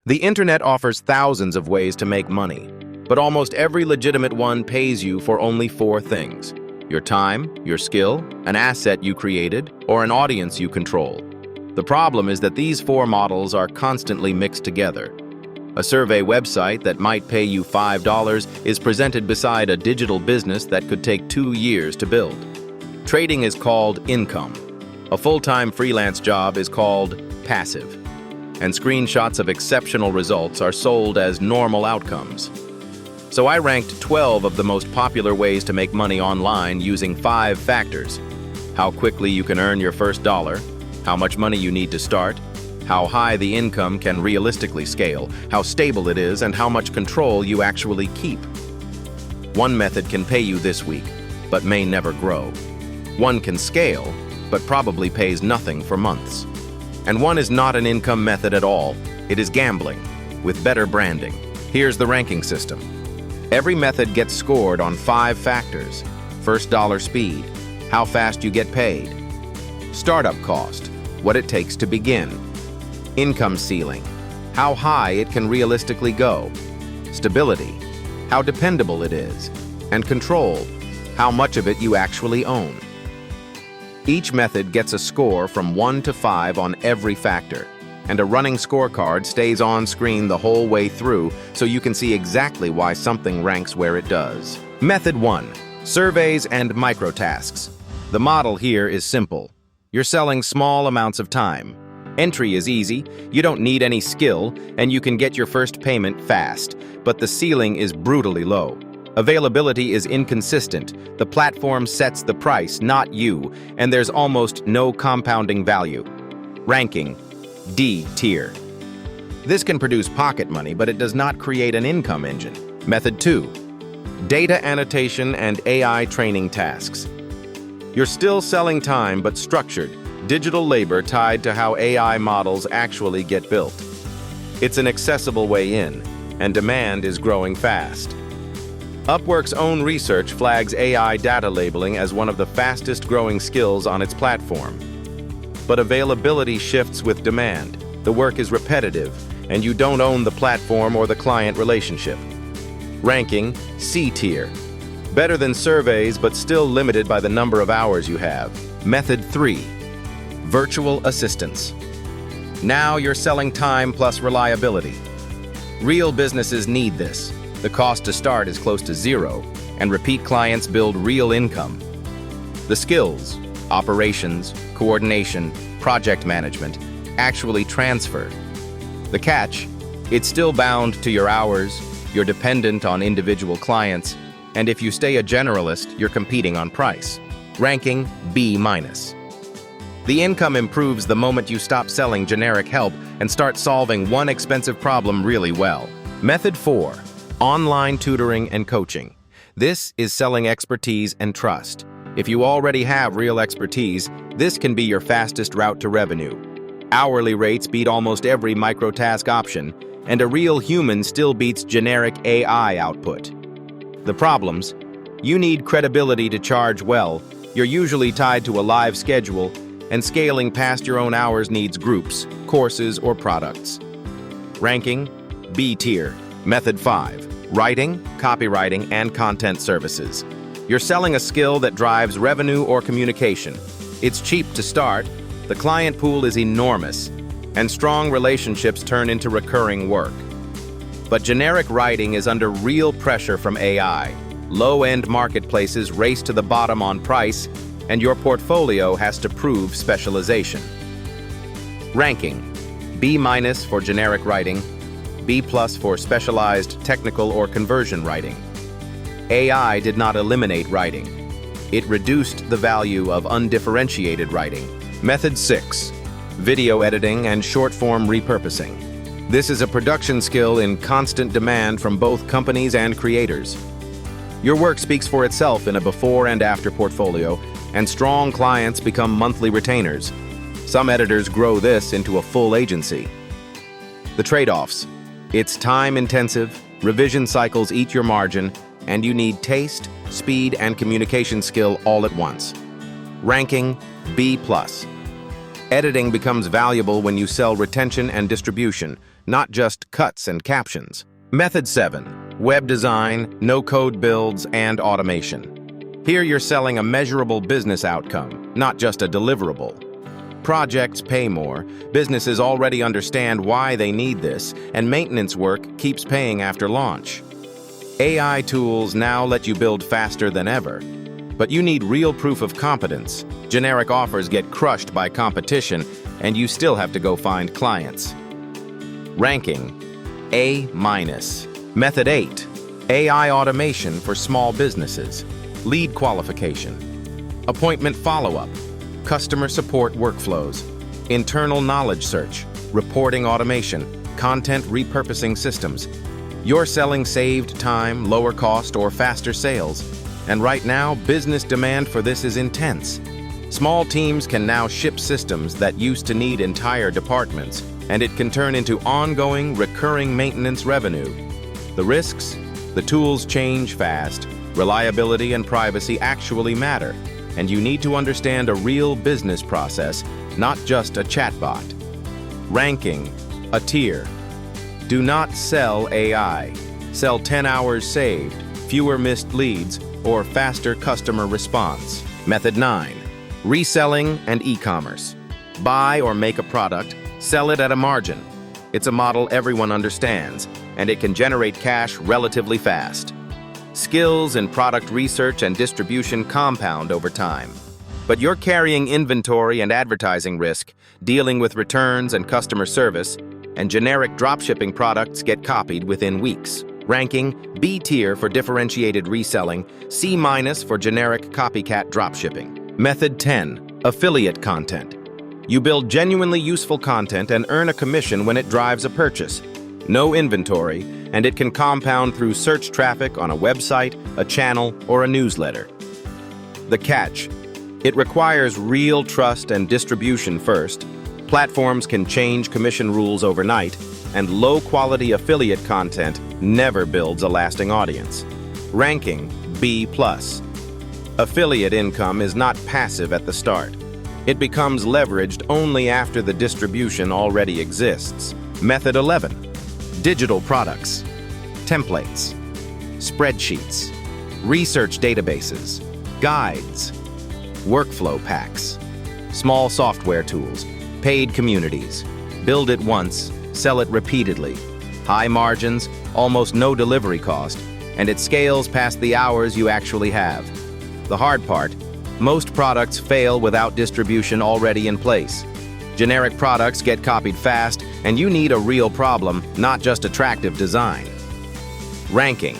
The internet offers thousands of ways to make money, but almost every legitimate one pays you for only four things: your time, your skill, an asset you created, or an audience you control. The problem is that these four models are constantly mixed together. A survey website that might pay you $5 is presented beside a digital business that could take 2 years to build. Trading is called income. A full-time freelance job is called passive. And screenshots of exceptional results are sold as normal outcomes. So I ranked 12 of the most popular ways to make money online using 5 factors: how quickly you can earn your first dollar, how much money you need to start, how high the income can realistically scale, how stable it is, and how much control you actually keep. One method can pay you this week, but may never grow. One can scale, but probably pays nothing for months. And one is not an income method at all. It is gambling, with better branding. Here's the ranking system. Every method gets scored on 5 factors: first dollar speed, how fast you get paid; startup cost, what it takes to begin; income ceiling, how high it can realistically go; stability, how dependable it is; and control, how much of it you actually own. Each method gets a score from 1 to 5 on every factor, and a running scorecard stays on screen the whole way through so you can see exactly why something ranks where it does. Method 1. Surveys and microtasks. The model here is simple. You're selling small amounts of time. Entry is easy, you don't need any skill, and you can get your first payment fast, but the ceiling is brutally low. Availability is inconsistent. The platform sets the price, not you, and there's almost no compounding value. Ranking: D tier. This can produce pocket money, but it does not create an income engine. Method 2. Data annotation and AI training tasks. You're still selling time, but structured, digital labor tied to how AI models actually get built. It's an accessible way in, and demand is growing fast. Upwork's own research flags AI data labeling as one of the fastest growing skills on its platform. But availability shifts with demand. The work is repetitive, and you don't own the platform or the client relationship. Ranking: C tier. Better than surveys, but still limited by the number of hours you have. Method 3. Virtual assistants. Now you're selling time plus reliability. Real businesses need this. The cost to start is close to zero, and repeat clients build real income. The skills, operations, coordination, project management, actually transfer. The catch: it's still bound to your hours, you're dependent on individual clients, and if you stay a generalist, you're competing on price. Ranking: B-. The income improves the moment you stop selling generic help and start solving one expensive problem really well. Method 4. Online tutoring and coaching. This is selling expertise and trust. If you already have real expertise, this can be your fastest route to revenue. Hourly rates beat almost every microtask option, and a real human still beats generic AI output. The problems: you need credibility to charge well, you're usually tied to a live schedule, and scaling past your own hours needs groups, courses, or products. Ranking: B tier. Method 5. Writing, copywriting, and content services. You're selling a skill that drives revenue or communication. It's cheap to start, the client pool is enormous, and strong relationships turn into recurring work. But generic writing is under real pressure from AI. Low-end marketplaces race to the bottom on price, and your portfolio has to prove specialization. Ranking: B- for generic writing, B+ for specialized technical or conversion writing. AI did not eliminate writing. It reduced the value of undifferentiated writing. Method 6. Video editing and short-form repurposing. This is a production skill in constant demand from both companies and creators. Your work speaks for itself in a before and after portfolio, and strong clients become monthly retainers. Some editors grow this into a full agency. The trade-offs: it's time-intensive, revision cycles eat your margin, and you need taste, speed, and communication skill all at once. Ranking: B+. Editing becomes valuable when you sell retention and distribution, not just cuts and captions. Method 7. Web design, no-code builds, and automation. Here you're selling a measurable business outcome, not just a deliverable. Projects pay more, businesses already understand why they need this, and maintenance work keeps paying after launch. AI tools now let you build faster than ever. But you need real proof of competence. Generic offers get crushed by competition, and you still have to go find clients. Ranking A-. Method 8. AI automation for small businesses. Lead qualification. Appointment follow-up. Customer support workflows. Internal knowledge search. Reporting automation. Content repurposing systems. You're selling saved time, lower cost, or faster sales. And right now, business demand for this is intense. Small teams can now ship systems that used to need entire departments, and it can turn into ongoing, recurring maintenance revenue. The risks? The tools change fast. Reliability and privacy actually matter, and you need to understand a real business process, not just a chatbot. Ranking, a tier. Do not sell AI. Sell 10 hours saved, fewer missed leads, or faster customer response. Method 9. Reselling and e-commerce. Buy or make a product, sell it at a margin. It's a model everyone understands, and it can generate cash relatively fast. Skills in product research and distribution compound over time. But you're carrying inventory and advertising risk, dealing with returns and customer service, and generic dropshipping products get copied within weeks. Ranking B tier for differentiated reselling, C- for generic copycat dropshipping. Method 10. Affiliate content. You build genuinely useful content and earn a commission when it drives a purchase. No inventory, and it can compound through search traffic on a website, a channel, or a newsletter. The catch: it requires real trust and distribution first. Platforms can change commission rules overnight, and low-quality affiliate content never builds a lasting audience. Ranking B+. Affiliate income is not passive at the start. It becomes leveraged only after the distribution already exists. Method 11. Digital products. Templates. Spreadsheets. Research databases. Guides. Workflow packs. Small software tools. Paid communities. Build it once, sell it repeatedly. High margins, almost no delivery cost, and it scales past the hours you actually have. The hard part: most products fail without distribution already in place. Generic products get copied fast, and you need a real problem, not just attractive design. Ranking,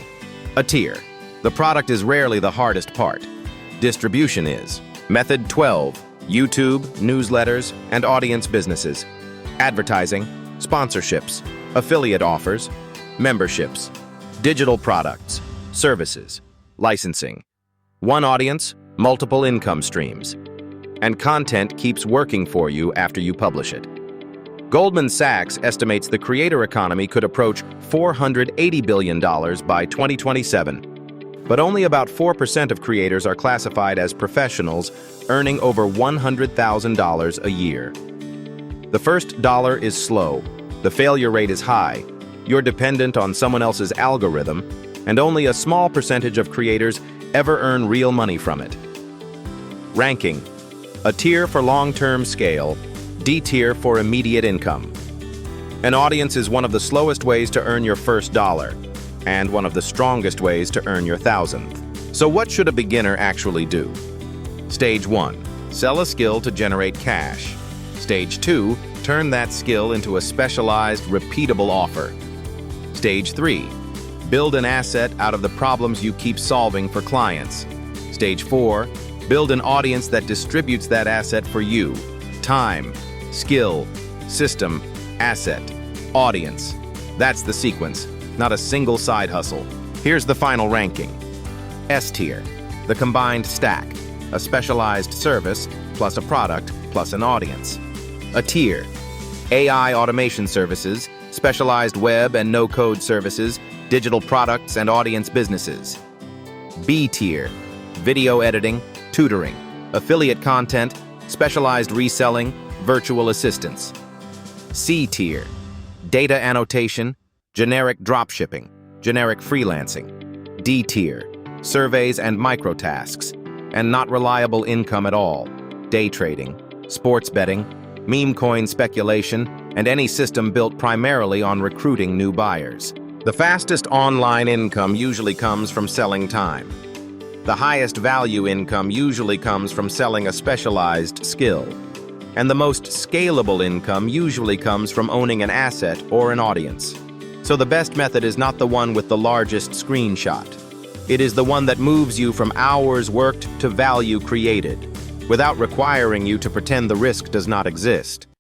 a tier. The product is rarely the hardest part. Distribution is. Method 12. YouTube, newsletters, and audience businesses. Advertising, sponsorships, affiliate offers, memberships, digital products, services, licensing. One audience, multiple income streams. And content keeps working for you after you publish it. Goldman Sachs estimates the creator economy could approach $480 billion by 2027. But only about 4% of creators are classified as professionals, earning over $100,000 a year. The first dollar is slow, the failure rate is high, you're dependent on someone else's algorithm, and only a small percentage of creators ever earn real money from it. Ranking, a tier for long-term scale, D tier for immediate income. An audience is one of the slowest ways to earn your first dollar, and one of the strongest ways to earn your thousandth. So what should a beginner actually do? Stage 1. Sell a skill to generate cash. Stage 2. Turn that skill into a specialized, repeatable offer. Stage 3. Build an asset out of the problems you keep solving for clients. Stage 4. Build an audience that distributes that asset for you. Time, skill, system, asset, audience. That's the sequence, not a single side hustle. Here's the final ranking. S tier, the combined stack, a specialized service plus a product plus an audience. A tier, AI automation services, specialized web and no-code services, digital products and audience businesses. B tier, video editing, tutoring, affiliate content, specialized reselling, virtual assistants. C tier, Data annotation, generic dropshipping, generic freelancing, D-tier, surveys and microtasks, and not reliable income at all, day trading, sports betting, meme coin speculation, and any system built primarily on recruiting new buyers. The fastest online income usually comes from selling time. The highest value income usually comes from selling a specialized skill. And the most scalable income usually comes from owning an asset or an audience. So the best method is not the one with the largest screenshot. It is the one that moves you from hours worked to value created, without requiring you to pretend the risk does not exist.